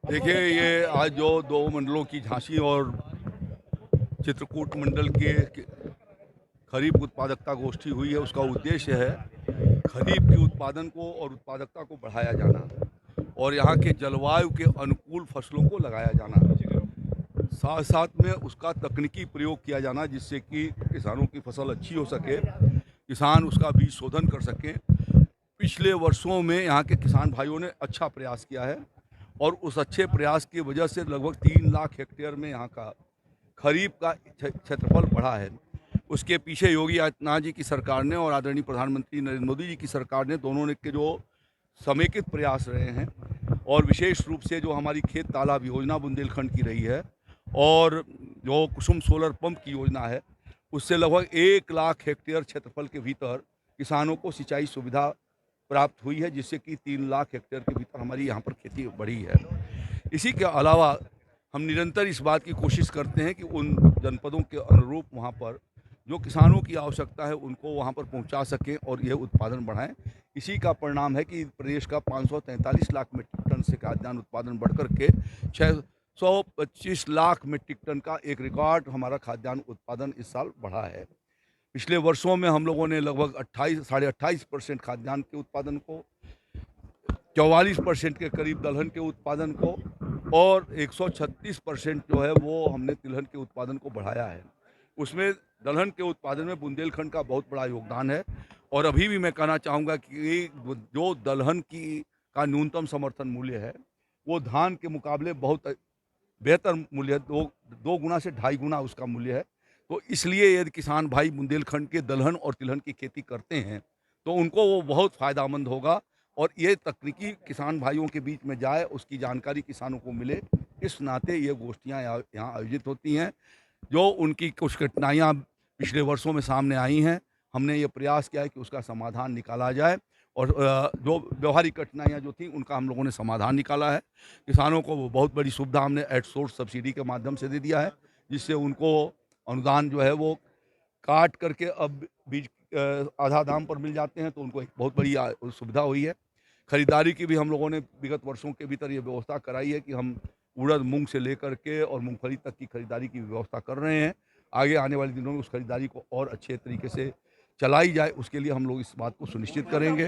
देखिए, ये आज जो दो मंडलों की झांसी और चित्रकूट मंडल के खरीफ उत्पादकता गोष्ठी हुई है, उसका उद्देश्य है खरीफ के उत्पादन को और उत्पादकता को बढ़ाया जाना और यहाँ के जलवायु के अनुकूल फसलों को लगाया जाना। साथ साथ में उसका तकनीकी प्रयोग किया जाना, जिससे कि किसानों की फसल अच्छी हो सके, किसान उसका बीज शोधन कर सकें। पिछले वर्षों में यहाँ के किसान भाइयों ने अच्छा प्रयास किया है और उस अच्छे प्रयास की वजह से लगभग 3 लाख हेक्टेयर में यहाँ का खरीफ का क्षेत्रफल बढ़ा है। उसके पीछे योगी आदित्यनाथ जी की सरकार ने और आदरणीय प्रधानमंत्री नरेंद्र मोदी जी की सरकार ने, दोनों ने के जो समेकित प्रयास रहे हैं और विशेष रूप से जो हमारी खेत तालाब योजना बुंदेलखंड की रही है और जो कुसुम सोलर पंप की योजना है, उससे लगभग 1 लाख हेक्टेयर क्षेत्रफल के भीतर किसानों को सिंचाई सुविधा प्राप्त हुई है, जिससे कि 3 लाख हेक्टेयर के भीतर हमारी यहाँ पर खेती बढ़ी है। इसी के अलावा हम निरंतर इस बात की कोशिश करते हैं कि उन जनपदों के अनुरूप वहाँ पर जो किसानों की आवश्यकता है उनको वहाँ पर पहुँचा सकें और यह उत्पादन बढ़ाएं। इसी का परिणाम है कि प्रदेश का 543 लाख मीट्रिक टन से खाद्यान्न उत्पादन बढ़कर के 625 लाख मीट्रिक टन का एक रिकॉर्ड हमारा खाद्यान्न उत्पादन इस साल बढ़ा है। पिछले वर्षों में हम लोगों ने लगभग 28-28.5% खाद्यान्न के उत्पादन को, 44% के करीब दलहन के उत्पादन को और 136% जो है वो हमने तिलहन के उत्पादन को बढ़ाया है। उसमें दलहन के उत्पादन में बुंदेलखंड का बहुत बड़ा योगदान है और अभी भी मैं कहना चाहूँगा कि जो दलहन की का न्यूनतम समर्थन मूल्य है, वो धान के मुकाबले बहुत बेहतर मूल्य है, दो दो गुना से ढाई गुना उसका मूल्य है। तो इसलिए यदि किसान भाई बुंदेलखंड के दलहन और तिलहन की खेती करते हैं, तो उनको वो बहुत फ़ायदेमंद होगा और ये तकनीकी किसान भाइयों के बीच में जाए, उसकी जानकारी किसानों को मिले। इस नाते ये गोष्ठियाँ यहाँ आयोजित होती हैं। जो उनकी कुछ कठिनाइयाँ पिछले वर्षों में सामने आई हैं, हमने ये प्रयास किया है कि उसका समाधान निकाला जाए और जो व्यवहारिक कठिनाइयाँ जो थीं, उनका हम लोगों ने समाधान निकाला है। किसानों को वो बहुत बड़ी सुविधा हमने एट सोर्स सब्सिडी के माध्यम से दे दिया है, जिससे उनको अनुदान जो है वो काट करके अब बीज आधा दाम पर मिल जाते हैं, तो उनको एक बहुत बड़ी सुविधा हुई है। खरीदारी की भी हम लोगों ने विगत वर्षों के भीतर ये व्यवस्था कराई है कि हम उड़द, मूँग से लेकर के और मूँगफली तक की खरीदारी की व्यवस्था कर रहे हैं। आगे आने वाले दिनों में उस खरीदारी को और अच्छे तरीके से चलाई जाए, उसके लिए हम लोग इस बात को सुनिश्चित करेंगे।